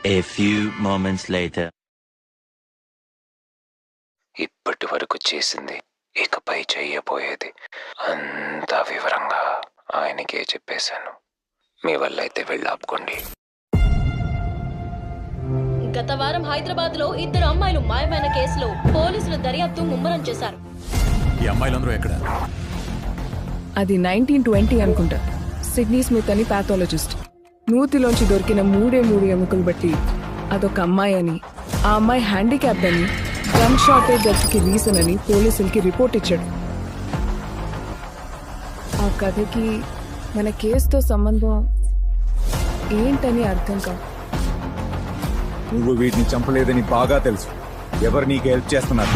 A few moments later. ఇప్పటి వరకు చేసింది, ఇకపై చెయ్యబోయేది అంతా వివరంగా ఆయనకే చెప్పేశాను. మీ వల్ల అయితే వెళ్ళి ఆపుకోండి. గత వారం హైదరాబాద్ లో 2 అమ్మాయిలు మాయమైన కేసులో పోలీసులు దర్యాప్తు ముమ్మరం చేశారు. ఈ అమ్మాయిలందరూ ఎక్కడ? అది 1920 అనుకుంటా. సిడ్నీ స్మిత్ అని పాథాలజిస్ట్. నూతిలోంచి దొరికిన 3 ఎముకలు బట్టి అదొక అమ్మాయి అని, ఆ అమ్మాయి హ్యాండిక్యాప్డ్ అని, గన్ షార్టేజ్ డెత్కి రీజన్ అని పోలీసులకి రిపోర్ట్ ఇచ్చాడు. ఆ కథకి మన కేసుతో సంబంధం ఏంటని అర్థం కాదు. నువ్వు వీటిని చంపలేదని బాగా తెలుసు. ఎవరు నీకు హెల్ప్ చేస్తున్నారు?